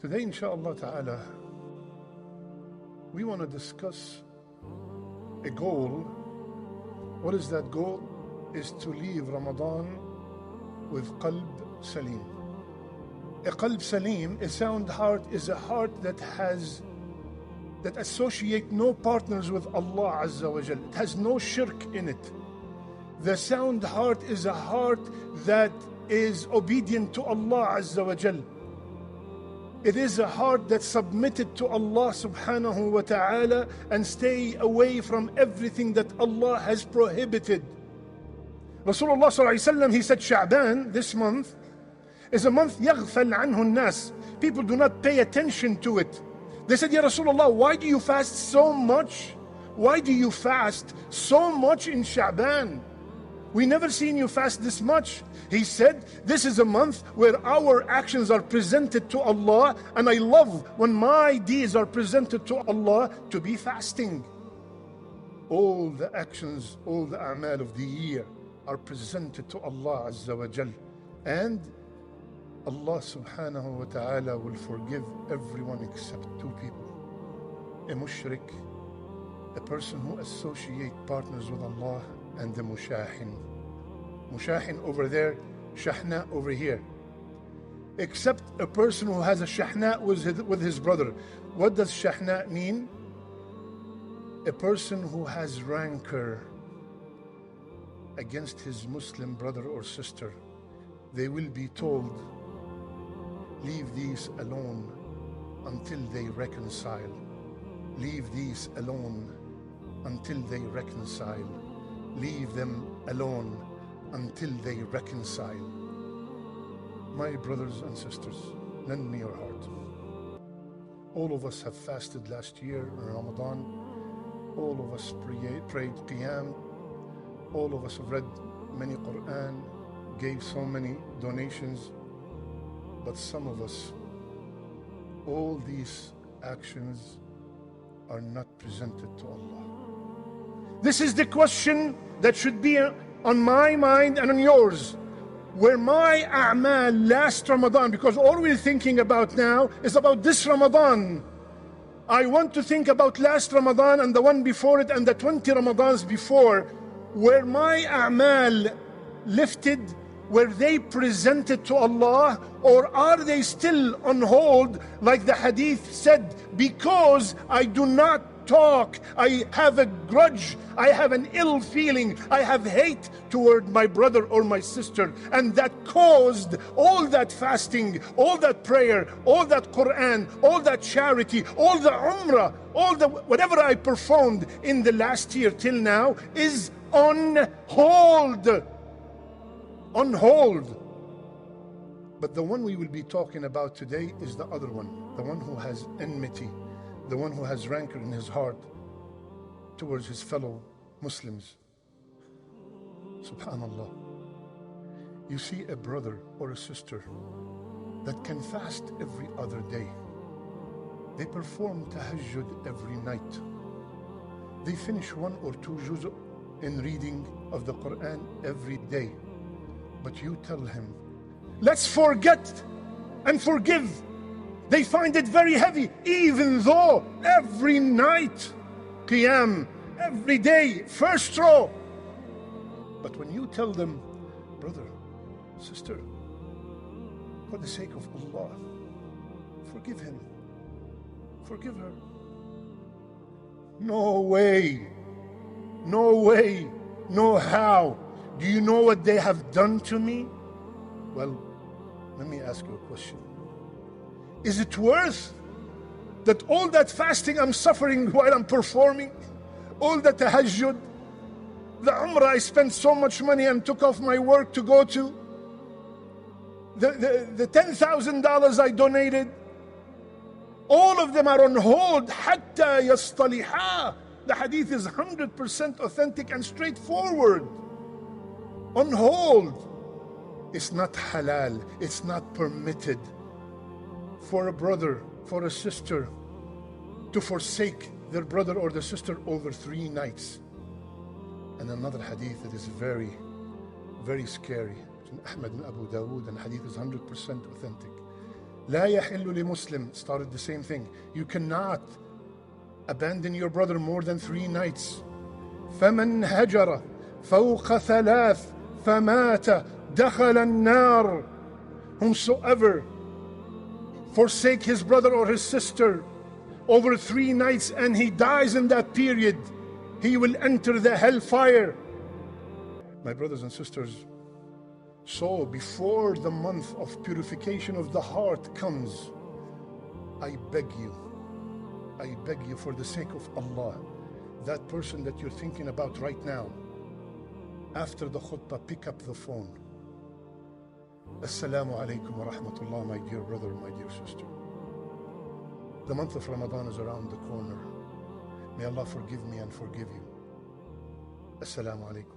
Today, inshallah ta'ala, we want to discuss a goal. What is that goal? Is to leave Ramadan with qalb salim. A qalb salim, a sound heart, is a heart that associate no partners with Allah Azza wa Jal. It has no shirk in it. The sound heart is a heart that is obedient to Allah Azza wa Jal. It is a heart that's submitted to Allah subhanahu wa ta'ala and stay away from everything that Allah has prohibited. Rasulullah sallallahu alayhi wa sallam, he said Sha'ban, this month, is a month يغفل عنه الناس. People do not pay attention to it. They said, Ya Rasulullah, why do you fast so much? Why do you fast so much in Sha'ban? We never seen you fast this much. He said, this is a month where our actions are presented to Allah, and I love when my deeds are presented to Allah to be fasting. All the actions, all the a'mal of the year are presented to Allah Azza wa Jal. And Allah subhanahu wa ta'ala will forgive everyone except two people. A mushrik, a person who associates partners with Allah, and the mushahin. Mushahin over there, shahna over here. Except a person who has a shahna with his brother. What does shahna mean? A person who has rancor against his Muslim brother or sister. They will be told, leave these alone until they reconcile. Leave these alone until they reconcile. Leave them alone until they reconcile. My brothers and sisters, lend me your heart. All of us have fasted last year in Ramadan. All of us prayed Qiyam. All of us have read many Quran, gave so many donations. But some of us, all these actions are not presented to Allah. This is the question that should be on my mind and on yours. Were my a'mal last Ramadan? Because all we're thinking about now is about this Ramadan. I want to think about last Ramadan and the one before it and the 20 Ramadans before. Were my a'mal lifted? Were they presented to Allah, or are they still on hold, like the hadith said, because I do not talk, I have a grudge, I have an ill feeling, I have hate toward my brother or my sister, and that caused all that fasting, all that prayer, all that Quran, all that charity, all the umrah, all the whatever I performed in the last year till now is on hold. On hold. But the one we will be talking about today is the other one, the one who has enmity, the one who has rancor in his heart towards his fellow Muslims. Subhanallah. You see a brother or a sister that can fast every other day. They perform tahajjud every night. They finish 1 or 2 juz in reading of the Quran every day. But you tell him, let's forget and forgive. They find it very heavy, even though every night, Qiyam, every day, first row. But when you tell them, brother, sister, for the sake of Allah, forgive him, forgive her. No way, no way, no how. Do you know what they have done to me? Well, let me ask you a question. Is it worth that all that fasting I'm suffering while I'm performing, all the tahajjud, the umrah I spent so much money and took off my work to go to, the $10,000 I donated, all of them are on hold, حتى يصطلحا. The hadith is 100% authentic and straightforward. On hold. It's not halal, it's not permitted for a brother, for a sister to forsake their brother or their sister over 3 nights. And another hadith that is very, very scary. Ahmad and Abu Dawood, and hadith is 100% authentic. لا يحل لمسلم started the same thing. You cannot abandon your brother more than 3 nights. فمن هجر فوق 3 فمات دخل النار. Whomsoever forsake his brother or his sister over 3 nights and he dies in that period, he will enter the hellfire. My brothers and sisters, so before the month of purification of the heart comes, I beg you for the sake of Allah, that person that you're thinking about right now, after the khutbah, pick up the phone. Assalamu alaikum wa rahmatullah, my dear brother, my dear sister. The month of Ramadan is around the corner. May Allah forgive me and forgive you. Assalamu alaikum.